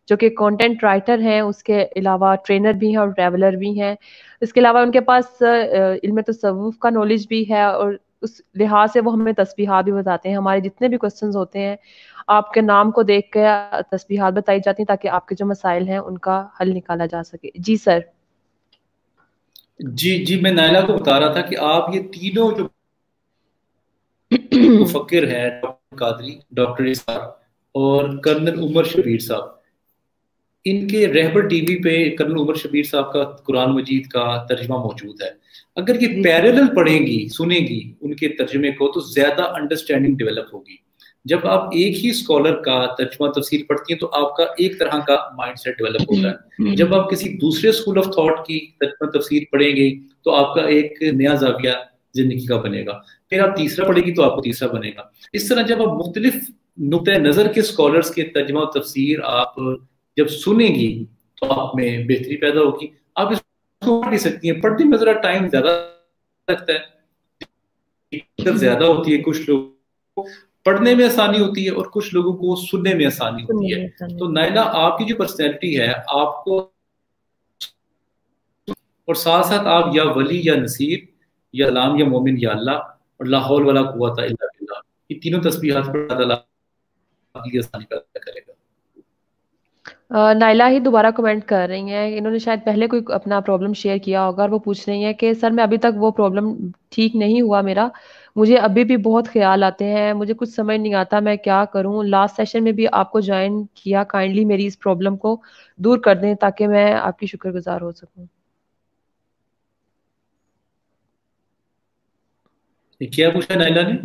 جو کہ کانٹینٹ رائٹر ہیں, اس کے علاوہ ٹرینر بھی ہیں اور ٹریولر بھی ہیں. اس کے علاوہ ان کے پاس علم تصوف کا نالج بھی ہے, اور اس لحاظ سے وہ ہمیں تسبیحات بھی بتاتے ہیں. ہمارے جتنے بھی کوسچنز ہوتے ہیں آپ کے نام کو دیکھ کے تسبیحات بتائی جاتی ہیں تاکہ آپ کے جو مسائل ہیں ان کا حل نکالا جا سکے. جی سر. جی میں نائلہ کو بتا رہا تھا کہ آپ یہ تینوں جو مفکر ہیں, ڈاکٹر قادری, ڈاکٹر اسرار اور کرنل عمر شبیر صاحب, ان کے رہبر TV پہ کرنل عمر شبیر صاحب کا قرآن مجید کا ترجمہ موجود ہے. اگر یہ پیرالل پڑھیں گی سنیں گی ان کے ترجمے کو تو زیادہ انڈرسٹینڈنگ ڈیولپ ہوگی. جب آپ ایک ہی اسکالر کا ترجمہ تفسیر پڑھتی ہیں تو آپ کا ایک طرح کا مائنڈ سیٹ ڈیولپ ہوتا ہے. جب آپ کسی دوسرے اسکول آف تھاٹ کی ترجمہ تفسیر پڑھیں گے تو آپ کا ایک نیا زاویہ زندگی کا بنے گا. پھر آپ تیسرا پڑھیں گی تو آپ کو تیسرا بنے گا. اس طرح جب آپ مختلف نقطۂ نظر کے اسکالرس کے ترجمہ و تفسیر آپ جب سنیں گی تو آپ میں بہتری پیدا ہوگی. آپ اس کو پڑھ بھی سکتی ہیں. پڑھنے میں ذرا ٹائم زیادہ لگتا ہے, زیادہ ہوتی ہے. کچھ لوگ پڑھنے میں آسانی ہوتی ہے اور کچھ لوگوں کو سننے میں آسانی ہوتی ہے. تو نائلہ آپ کی جو پرسنالٹی ہے آپ کو, اور ساتھ ساتھ آپ یا ولی یا نصیر یا علام یا مومن یا اللہ اور لا حول ولا قوت الا باللہ, یہ تینوں تسبیحات پر اللہ تعالیٰ آپ کی آسانی پیدا کرے گا. نائلہ ہی دوبارہ کمنٹ کر رہی ہیں. انہوں نے شاید پہلے کوئی اپنا پرابلم شیئر کیا ہوگا اور وہ پوچھ رہی ہیں کہ سر میں ابھی تک وہ پرابلم ٹھیک نہیں ہوا میرا, مجھے ابھی بھی بہت خیال آتے ہیں, مجھے کچھ سمجھ نہیں آتا میں کیا کروں. لاسٹ سیشن میں بھی آپ کو جوائن کیا, کائنڈلی میری اس پرابلم کو دور کر دیں تاکہ میں آپ کی شکر گزار ہو سکوں. کیا پوچھا نائلہ نے؟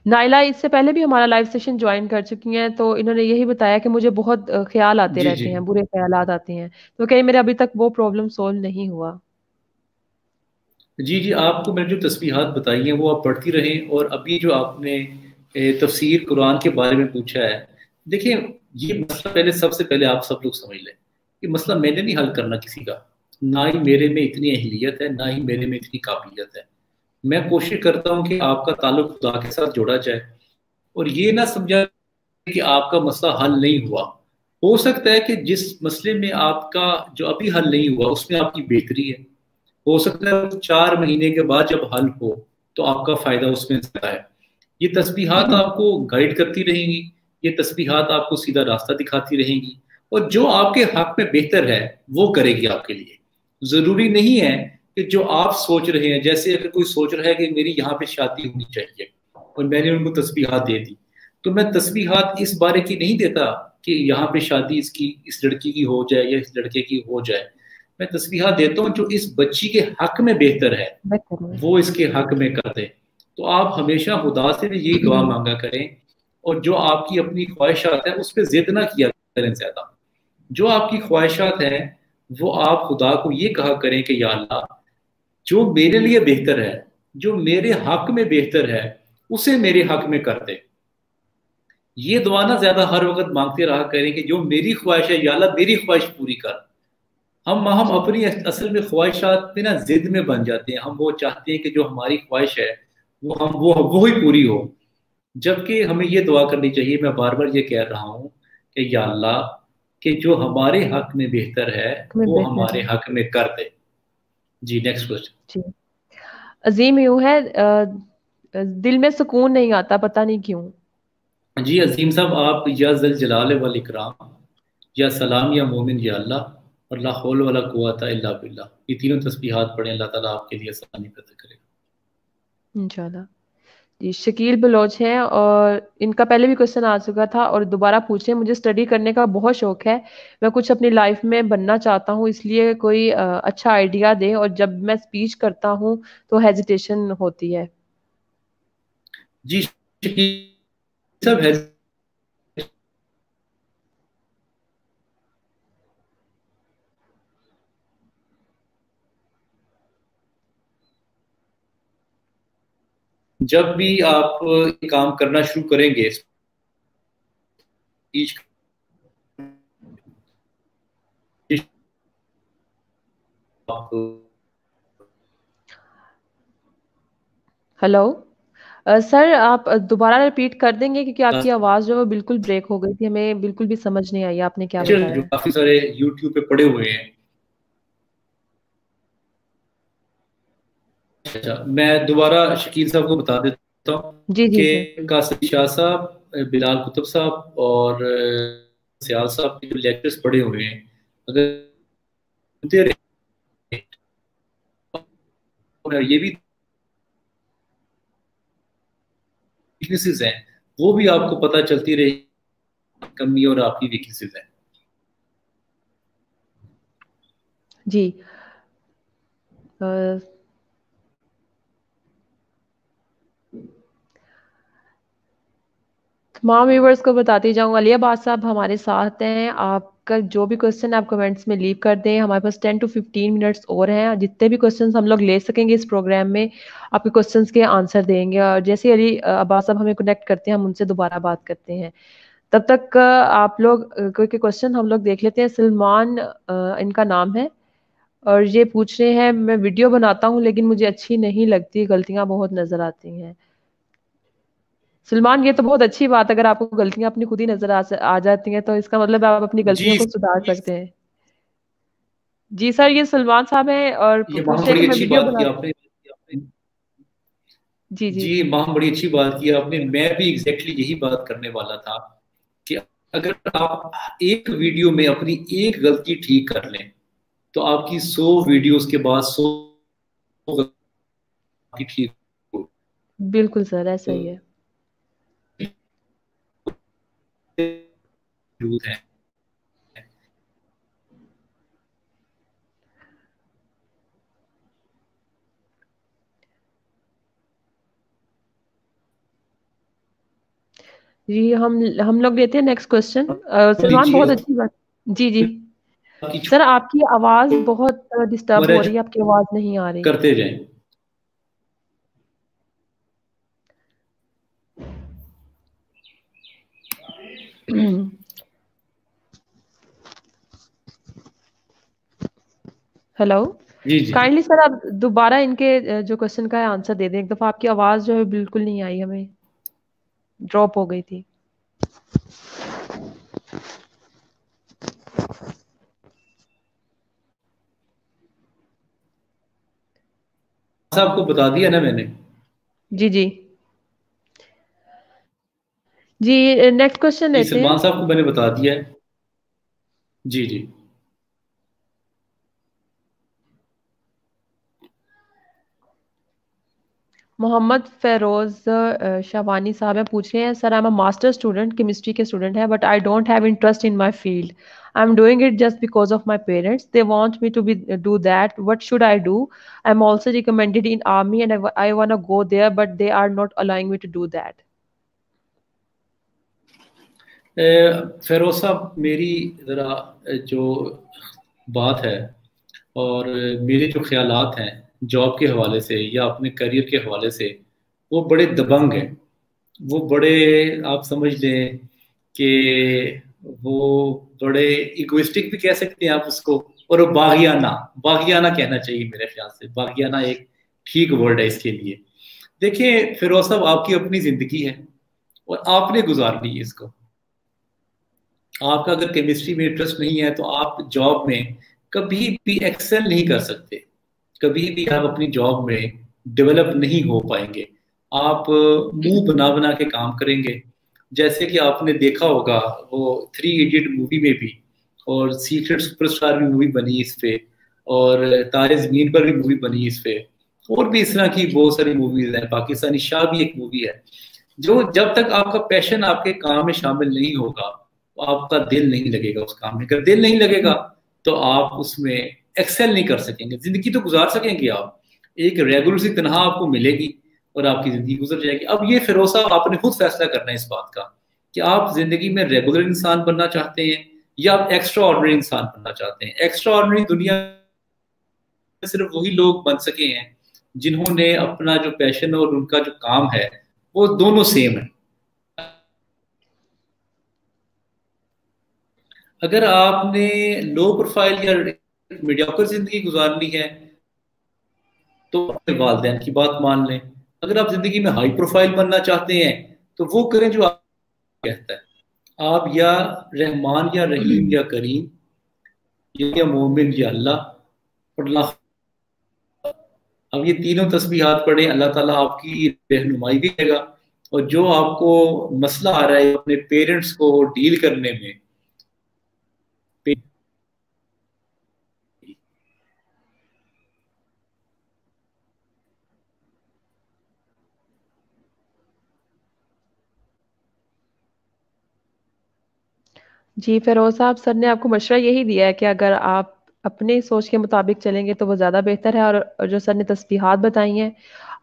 نائلہ اس سے پہلے بھی ہمارا لائیو سیشن جوائن کر چکی ہیں تو انہوں نے یہی بتایا کہ مجھے بہت خیال آتے جی رہتے جی ہیں, برے خیالات آتے ہیں, تو کہیں میرا ابھی تک وہ پرابلم سولو نہیں ہوا. جی آپ کو میں نے جو تسبیحات بتائی ہیں وہ آپ پڑھتی رہیں. اور ابھی جو آپ نے تفسیر قرآن کے بارے میں پوچھا ہے, دیکھیں یہ مسئلہ پہلے سب سے پہلے آپ سب لوگ سمجھ لیں کہ مسئلہ میں نے نہیں حل کرنا کسی کا, نہ ہی میرے میں اتنی اہلیت ہے, نہ ہی میرے میں اتنی قابلیت ہے. میں کوشش کرتا ہوں کہ آپ کا تعلق خدا کے ساتھ جوڑا جائے اور یہ نہ سمجھا کہ آپ کا مسئلہ حل نہیں ہوا. ہو سکتا ہے کہ جس مسئلے میں آپ کا جو ابھی حل نہیں ہوا اس میں آپ کی بہتری ہے. ہو سکتا ہے 4 مہینے کے بعد جب حل ہو تو آپ کا فائدہ اس میں زیادہ ہے. یہ تسبیحات آپ کو گائیڈ کرتی رہیں گی, یہ تسبیحات آپ کو سیدھا راستہ دکھاتی رہیں گی, اور جو آپ کے حق میں بہتر ہے وہ کرے گی آپ کے لیے. ضروری نہیں ہے کہ جو آپ سوچ رہے ہیں, جیسے اگر کوئی سوچ رہا ہے کہ میری یہاں پہ شادی ہونی چاہیے اور میں نے ان کو تسبیحات دے دی, تو میں تسبیحات اس بارے کی نہیں دیتا کہ یہاں پہ شادی اس لڑکی کی ہو جائے یا اس لڑکے کی ہو جائے. میں تسبیحات دیتا ہوں جو اس بچی کے حق میں بہتر ہے وہ اس کے حق میں کر دے. تو آپ ہمیشہ خدا سے بھی یہی دعا مانگا کریں, اور جو آپ کی اپنی خواہشات ہیں اس پہ ضد نہ کیا کریں زیادہ. جو آپ کی خواہشات ہیں وہ آپ خدا کو یہ کہا کریں کہ یا اللہ جو میرے لیے بہتر ہے, جو میرے حق میں بہتر ہے اسے میرے حق میں کر دے. یہ دعا نہ زیادہ ہر وقت مانگتے رہا کریں کہ جو میری خواہش ہے یا اللہ میری خواہش پوری کر. ہم اپنی اصل میں خواہشات پہ نا ضد میں بن جاتے ہیں. ہم وہ چاہتے ہیں کہ جو ہماری خواہش ہے وہی پوری ہو, جبکہ ہمیں یہ دعا کرنی چاہیے. میں بار بار یہ کہہ رہا ہوں کہ یا اللہ کہ جو ہمارے حق میں بہتر ہے وہ ہمارے حق میں کر دے. جی نیکسٹ کوسچن. جی عظیم یوں ہے, دل میں سکون نہیں آتا, پتہ نہیں کیوں. جی عظیم صاحب, آپ یا ذل جلال والاکرام یا سلام یا مومن یا اللہ اور لا حول ولا قوت الا باللہ, یہ تینوں تسبیحات پڑھیں, اللہ تعالیٰ آپ کے لیے آسانی پیدا کرے گا انشاءاللہ. جی شکیل بلوچ ہیں اور ان کا پہلے بھی کوشچن آ چکا تھا اور دوبارہ پوچھیں. مجھے اسٹڈی کرنے کا بہت شوق ہے, میں کچھ اپنی لائف میں بننا چاہتا ہوں, اس لیے کوئی اچھا آئیڈیا دیں, اور جب میں اسپیچ کرتا ہوں تو ہیزیٹیشن ہوتی ہے. جی شکیل صاحب ہے جب بھی آپ یہ کام کرنا شروع کریں گے ہلو سر, آپ دوبارہ ریپیٹ کر دیں گے کیونکہ آپ کی آواز جو ہے بالکل بریک ہو گئی تھی, ہمیں بالکل بھی سمجھ نہیں آئی آپ نے کیا بتایا. جو کافی سارے یوٹیوب پہ پڑے ہوئے ہیں. میں دوبارہ شکیل صاحب کو بتا دیتا ہوں جی جی کہ سر. قاسم شاہ صاحب, بلال قطب صاحب اور سیال صاحب کے جو لیکچرز پڑے ہوئے ہیں, اگر یہ بھی ویکنیسز ہیں وہ بھی آپ کو پتہ چلتی رہے, کمی اور آپ کی ویکنیسز ہیں. جی تمام ویورز کو بتاتی جاؤں، علی عباس صاحب ہمارے ساتھ ہیں. آپ کا جو بھی کوشچن آپ کمنٹس میں لیو کر دیں. ہمارے پاس 10 to 15 منٹس اور ہیں. جتنے بھی کوشچنس ہم لوگ لے سکیں گے اس پروگرام میں آپ کے کوشچنس کے آنسر دیں گے. اور جیسے علی عباس صاحب ہمیں کنیکٹ کرتے ہیں ہم ان سے دوبارہ بات کرتے ہیں. تب تک آپ لوگ کوئی کوشچن ہم لوگ دیکھ لیتے ہیں. سلمان ان کا نام ہے اور یہ پوچھ رہے ہیں میں ویڈیو بناتا ہوں لیکن مجھے اچھی نہیں لگتی، غلطیاں بہت نظر آتی ہیں. سلمان یہ تو بہت اچھی بات ہے، اگر آپ کو غلطیاں اپنی خود ہی نظر آ جاتی ہیں تو اس کا مطلب آپ اپنی غلطیوں جی کو سدھار سکتے ہیں. جی سر، یہ سلمان صاحب ہیں اور یہ پوچھ ماہم رہے ہیں بڑی کہ میں اچھی ویڈیو بات بنا. کی آپ نے. جی جی جی ماہم بڑی اچھی بات کی آپ نے. میں بھی ایگزیکٹلی یہی بات کرنے والا تھا کہ اگر آپ ایک ویڈیو میں اپنی ایک غلطی ٹھیک کر لیں تو آپ کی 100 ویڈیوز کے بعد 100 غلطی ٹھیک بالکل سر، ایسا ہی ہے. موجود ہیں. جی ہم لوگ لیتے ہیں نیکسٹ کوشچن. بڑی سلمان چیز بہت اچھی بات. جی جی کی سر، آپ کی آواز بہت ڈسٹرب ہو کوریج رہی ہے، آپ کی آواز نہیں آ رہی. کرتے جائیں. ہیلو. جی جی جی کائنڈلی سر آپ دوبارہ ان کے جو کوشچن کا ہے آنسر دے دیں. ایک دفعہ آپ کی آواز جو ہے بالکل نہیں آئی، ہمیں ڈراپ ہو گئی تھی. صاحب کو بتا دیا نا میں نے. جی جی جی نیکسٹ کوشچن جی لیتے ہیں. سلمان صاحب کو میں نے بتا دیا ہے. جی جی محمد فیروز شابانی صاحب پوچھ رہے ہیں sir I am a master student, chemistry کے اسٹوڈنٹ ہے، but I don't have interest in my field. I am doing it just because of my parents. They want me to be do that. What should I do? I am also recommended in army and I want to go there but they are not allowing me to do that. Feroz Sahib میری ذرا جو بات ہے اور میرے جو خیالات ہیں جاب کے حوالے سے یا اپنے کریئر کے حوالے سے وہ بڑے دبنگ ہیں. وہ بڑے آپ سمجھ لیں کہ وہ بڑے ایگوئسٹک بھی کہہ سکتے ہیں آپ اس کو. اور وہ باغیانہ کہنا چاہیے میرے خیال سے. باغیانہ ایک ٹھیک ورڈ ہے اس کے لیے. دیکھیں فیروز صاحب آپ کی اپنی زندگی ہے اور آپ نے گزارنی ہے اس کو. آپ کا اگر کیمسٹری میں انٹرسٹ نہیں ہے تو آپ جاب میں کبھی بھی ایکسل نہیں کر سکتے. کبھی بھی آپ اپنی جاب میں ڈیولپ نہیں ہو پائیں گے. آپ منہ بنا بنا کے کام کریں گے. جیسے کہ آپ نے دیکھا ہوگا وہ 3 ایڈیٹ مووی میں بھی، اور سیکرٹ سپر اسٹار بھی مووی بنی اس پہ، اور تارے زمین پر بھی مووی بنی اس پہ، اور بھی اس طرح کی بہت ساری موویز ہیں. پاکستانی شاہ بھی ایک مووی ہے. جو جب تک آپ کا پیشن آپ کے کام میں شامل نہیں ہوگا آپ کا دل نہیں لگے گا اس کام میں. اگر دل نہیں لگے گا تو آپ اس میں ایکسل نہیں کر سکیں گے. زندگی تو گزار سکیں گے آپ، ایک ریگولر سی تنہا آپ کو ملے گی اور آپ کی زندگی گزر جائے گی. اب یہ فیروز صاحب آپ نے خود فیصلہ کرنا ہے اس بات کا کہ آپ زندگی میں ریگولر انسان بننا چاہتے ہیں یا آپ ایکسٹرا آرڈنری انسان بننا چاہتے ہیں. ایکسٹرا آرڈنری دنیا میں صرف وہی لوگ بن سکے ہیں جنہوں نے اپنا جو پیشن اور ان کا جو کام ہے وہ دونوں سیم ہے. اگر آپ نے لو پروفائل یا میڈیوکر زندگی گزارنی ہے تو اپنے والدین کی بات مان لیں. اگر آپ زندگی میں ہائی پروفائل بننا چاہتے ہیں تو وہ کریں جو آپ کہتا ہے. آپ یا رحمان یا رحیم یا کریم یا مومن یا اللہ اور اللہ. اب یہ تینوں تسبیحات پڑھیں، اللہ تعالیٰ آپ کی رہنمائی بھی کرے گا. اور جو آپ کو مسئلہ آ رہا ہے اپنے پیرنٹس کو ڈیل کرنے میں، جی فیروز صاحب، سر نے آپ کو مشورہ یہی دیا ہے کہ اگر آپ اپنے سوچ کے مطابق چلیں گے تو وہ زیادہ بہتر ہے. اور جو سر نے تسبیحات بتائی ہیں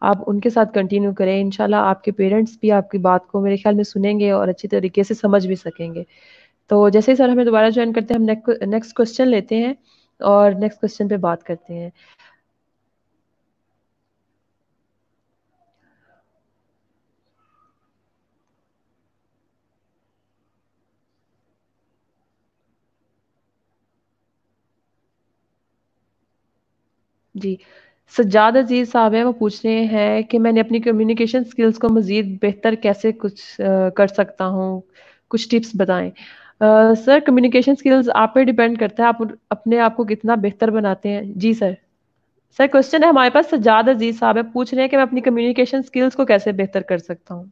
آپ ان کے ساتھ کنٹینیو کریں. انشاءاللہ آپ کے پیرنٹس بھی آپ کی بات کو میرے خیال میں سنیں گے اور اچھی طریقے سے سمجھ بھی سکیں گے. تو جیسے ہی سر ہمیں دوبارہ جوائن کرتے ہیں ہم نیکسٹ کوسچن لیتے ہیں اور نیکسٹ کوسچن پہ بات کرتے ہیں. جی سجاد عزیز صاحب ہیں, وہ پوچھ رہے ہیں کہ میں نے اپنی کمیونیکیشن سکلز کو مزید بہتر کیسے کچھ کر سکتا ہوں, کچھ ٹپس بتائیں. سر کمیونیکیشن سکلز آپ پہ ڈیپینڈ کرتا ہے آپ اپنے آپ کو کتنا بہتر بناتے ہیں. جی سر. سر کوشچن ہے ہمارے پاس, سجاد عزیز صاحب ہے پوچھ رہے ہیں کہ میں اپنی کمیونیکیشن سکلز کو کیسے بہتر کر سکتا ہوں.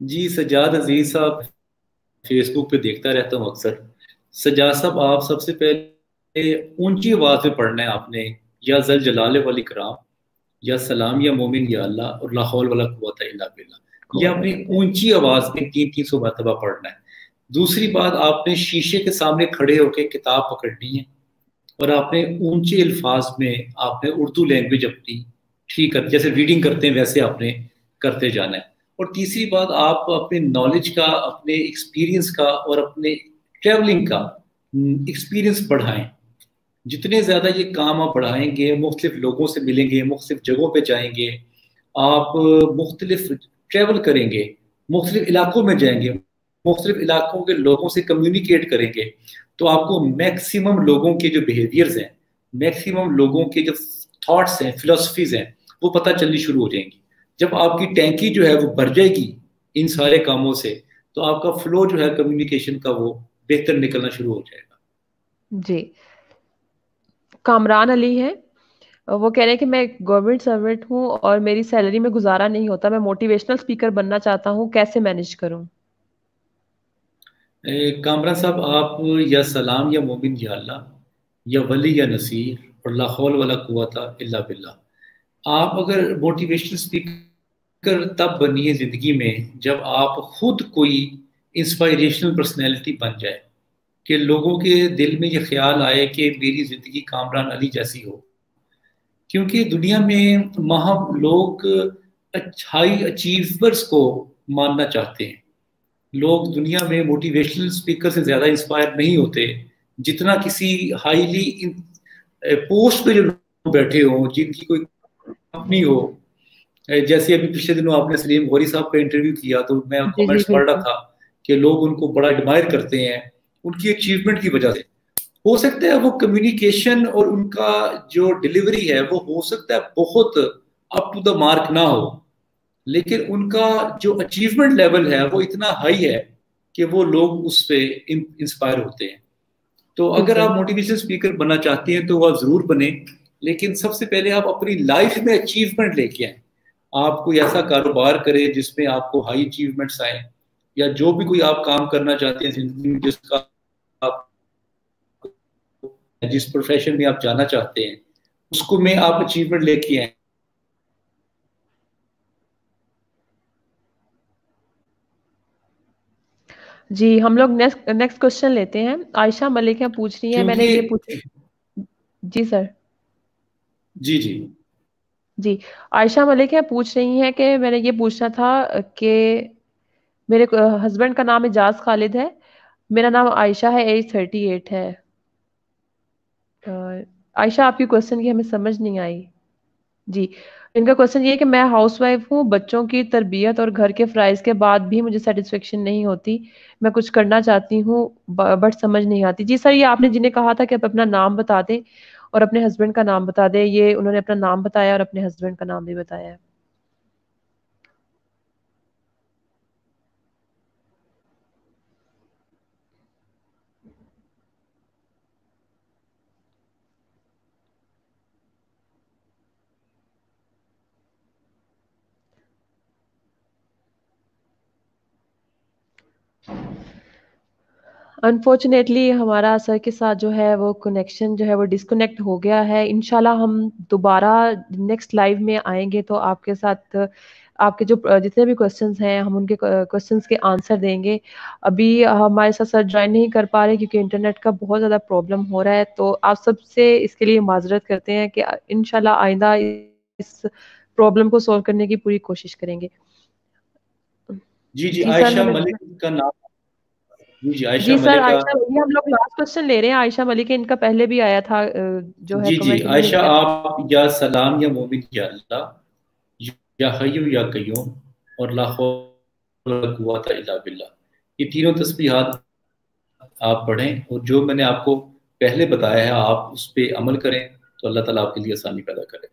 جی سجاد عزیز صاحب فیس بک پہ دیکھتا رہتا ہوں اکثر. سجاد صاحب آپ سب سے پہلے اونچی آواز میں پڑھنا ہے آپ نے, یا ذل جلال والاکرام, یا سلام یا مومن یا اللہ, اور لا حول ولا قوت الا باللہ. یہ اپنی اونچی آواز میں 300 مرتبہ پڑھنا ہے. دوسری بات, آپ نے شیشے کے سامنے کھڑے ہو کے کتاب پکڑنی ہے اور آپ نے اونچے الفاظ میں آپ نے اردو لینگویج اپنی ٹھیک کر, جیسے ریڈنگ کرتے ہیں ویسے آپ نے کرتے جانا ہے. اور تیسری بات, آپ اپنے نالج کا, اپنے ایکسپیرینس کا اور اپنے ٹریولنگ کا ایکسپیرینس بڑھائیں. جتنے زیادہ یہ کام آپ بڑھائیں گے, مختلف لوگوں سے ملیں گے, مختلف جگہوں پہ جائیں گے, آپ مختلف ٹریول کریں گے, مختلف علاقوں میں جائیں گے, مختلف علاقوں کے لوگوں سے کمیونیکیٹ کریں گے, تو آپ کو میکسیمم لوگوں کے جو بیہیویئرز ہیں, میکسیمم لوگوں کے جو تھاٹس ہیں, فلسفیز ہیں, وہ پتہ چلنی شروع ہو جائیں گی. جب آپ کی ٹینکی جو ہے وہ بھر جائے گی ان سارے کاموں سے, تو آپ کا فلو جو ہے کمیونیکیشن کا وہ بہتر نکلنا شروع ہو جائے گا. جی کامران علی ہے, وہ کہہ رہے ہیں کہ میں گورنمنٹ سروینٹ ہوں اور میری سیلری میں گزارا نہیں ہوتا, میں موٹیویشنل اسپیکر بننا چاہتا ہوں, کیسے مینیج کروں. کامران صاحب آپ یا سلام یا مومن یا اللہ, یا ولی یا نصیر, اور لا حول ولا قوت الا باللہ. آپ اگر موٹیویشنل اسپیکر تب بنیے زندگی میں جب آپ خود کوئی انسپائریشنل پرسنالٹی بن جائے, کہ لوگوں کے دل میں یہ خیال آئے کہ میری زندگی کامران علی جیسی ہو. کیونکہ دنیا میں ماہم لوگ ہائی اچیورز کو ماننا چاہتے ہیں. لوگ دنیا میں موٹیویشنل اسپیکر سے زیادہ انسپائر نہیں ہوتے جتنا کسی ہائیلی پوسٹ پہ جو لوگ بیٹھے ہوں, جن کی کوئی کمپنی ہو. جیسے ابھی پچھلے دنوں آپ نے سلیم غوری صاحب کا انٹرویو کیا, تو میں جی جی کمنٹس پڑھ رہا بالکل. تھا کہ لوگ ان کو بڑا ایڈمائر کرتے ہیں ان کی اچیومنٹ کی وجہ سے. ہو سکتا ہے وہ کمیونیکیشن اور ان کا جو ڈیلیوری ہے وہ ہو سکتا ہے بہت اپ ٹو دا مارک نہ ہو, لیکن ان کا جو اچیومنٹ لیول ہے وہ اتنا ہائی ہے کہ وہ لوگ اس پہ انسپائر ہوتے ہیں. تو اگر بالکل آپ موٹیویشن اسپیکر بننا چاہتے ہیں تو وہ ضرور بنیں, لیکن سب سے پہلے آپ اپنی لائف میں اچیومنٹ لے کے آئیں. آپ کوئی ایسا کاروبار کریں جس میں آپ کو ہائی اچیومنٹس آئیں, یا جو بھی کوئی آپ کام کرنا چاہتے ہیں زندگی میں, جس کا آپ جس پروفیشن میں آپ جانا چاہتے ہیں اس کو میں آپ اچیومنٹ لے کے آئیں. جی ہم لوگ نیکسٹ کوشچن لیتے ہیں. عائشہ ملک پوچھ رہی ہیں, میں نے یہ کیونکہ پوچھا. جی سر. جی جی جی عائشہ ملک پوچھ رہی ہیں کہ میں نے یہ پوچھنا تھا کہ میرے ہسبینڈ کا نام اعجاز خالد ہے, میرا نام عائشہ ہے, ایج 38 ہے. عائشہ آپ کی کوشچن کی ہمیں سمجھ نہیں آئی. جی ان کا کوشچن یہ ہے کہ میں ہاؤس وائف ہوں, بچوں کی تربیت اور گھر کے فرائض کے بعد بھی مجھے سیٹسفیکشن نہیں ہوتی, میں کچھ کرنا چاہتی ہوں بٹ سمجھ نہیں آتی. جی سر, یہ آپ نے جنہیں کہا تھا کہ آپ اپنا نام بتا دیں اور اپنے ہسبینڈ کا نام بتا دیں, یہ انہوں نے اپنا نام بتایا اور اپنے ہسبینڈ کا نام بھی بتایا. انفارچونیٹلی ہمارا سر کے ساتھ جو ہے وہ کنیکشن جو ہے وہ ڈسکنیکٹ ہو گیا ہے. انشاءاللہ ہم دوبارہ نیکسٹ لائیو میں آئیں گے تو آپ کے ساتھ آپ کے جو جتنے بھی کوشچنز ہیں ہم ان کے کوشچنز کے آنسر دیں گے. ابھی ہمارے ساتھ سر جوائن نہیں کر پا رہے کیونکہ انٹرنیٹ کا بہت زیادہ پرابلم ہو رہا ہے, تو آپ سب سے اس کے لیے معذرت کرتے ہیں کہ انشاءاللہ آئندہ اس پرابلم کو سولو کرنے کی پوری کوشش کریں گے. جی جی سر, عائشہ ہمیں ملک کا نام. جی عائشہ جی سر ملک کا. عائشہ, یہ ہم لوگ لاسٹ کوشچن لے رہے ہیں. عائشہ ملک, ان کا پہلے بھی آیا تھا جو ہے جی کمنٹ, انہوں نے عائشہ, کیا تھا. آپ یا سلام یا مومن یا اللہ یا حی یا قیوم اور لا حول ولا قوت الا باللہ, یہ تینوں تسبیحات آپ پڑھیں, اور جو میں نے آپ کو پہلے بتایا ہے آپ اس پہ عمل کریں تو اللہ تعالیٰ آپ کے لیے آسانی پیدا کرے.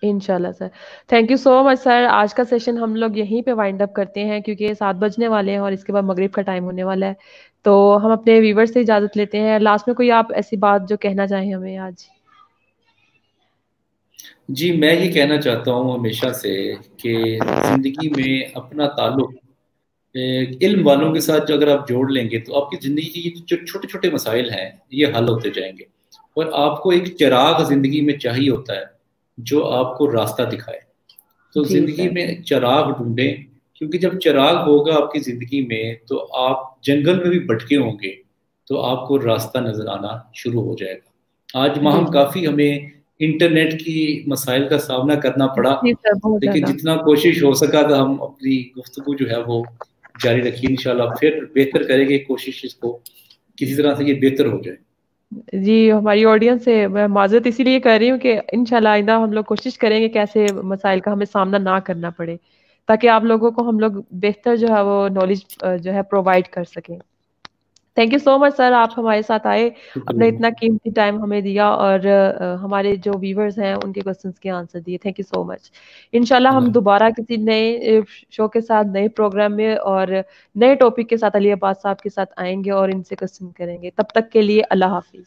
انشاءاللہ سر. تھینک یو سو مچ سر. آج کا سیشن ہم لوگ یہیں پہ وائنڈ اپ کرتے ہیں کیونکہ 7 بجنے والے ہیں اور اس کے بعد مغرب کا ٹائم ہونے والا ہے, تو ہم اپنے ویور سے اجازت لیتے ہیں. لاسٹ میں کوئی آپ ایسی بات جو کہنا چاہیں ہمیں آج؟ جی میں یہ کہنا چاہتا ہوں ہمیشہ سے کہ زندگی میں اپنا تعلق علم والوں کے ساتھ جو اگر آپ جوڑ لیں گے تو آپ کی زندگی کی جو چھوٹے چھوٹے مسائل ہیں یہ حل ہوتے جائیں گے. اور آپ کو ایک چراغ زندگی میں چاہیے ہوتا ہے جو آپ کو راستہ دکھائے. تو جی زندگی سر. میں چراغ ڈھونڈیں, کیونکہ جب چراغ ہوگا آپ کی زندگی میں تو آپ جنگل میں بھی بھٹکے ہوں گے تو آپ کو راستہ نظر آنا شروع ہو جائے گا. آج جی ماہم سر. کافی ہمیں انٹرنیٹ کی مسائل کا سامنا کرنا پڑا, جی سر, بہت لیکن زیادہ. جتنا کوشش ہو سکا تھا ہم اپنی گفتگو جو ہے وہ جاری رکھیے. انشاءاللہ پھر بہتر کریں گے کوشش اس کو کسی طرح سے یہ بہتر ہو جائے. جی ہماری آڈینس سے میں معذرت اسی لیے کر رہی ہوں کہ انشاءاللہ آئندہ ہم لوگ کوشش کریں گے کیسے مسائل کا ہمیں سامنا نہ کرنا پڑے, تاکہ آپ لوگوں کو ہم لوگ بہتر جو ہے وہ نالج جو ہے پرووائڈ کر سکیں. تھینک یو سو مچ سر, آپ ہمارے ساتھ آئے, اپنا شکریہ. اتنا قیمتی ٹائم ہمیں دیا اور ہمارے جو ویورز ہیں ان کے کوشچنس کے آنسر دیے. تھینک یو سو مچ. انشاءاللہ ہم اللہ دوبارہ کسی نئے شو کے ساتھ, نئے پروگرام میں اور نئے ٹاپک کے ساتھ علی عباس صاحب کے ساتھ آئیں گے اور ان سے کوشچن کریں گے. تب تک کے لیے اللہ حافظ.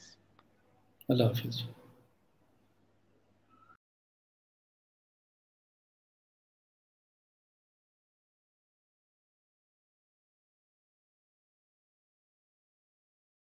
اللہ حافظ.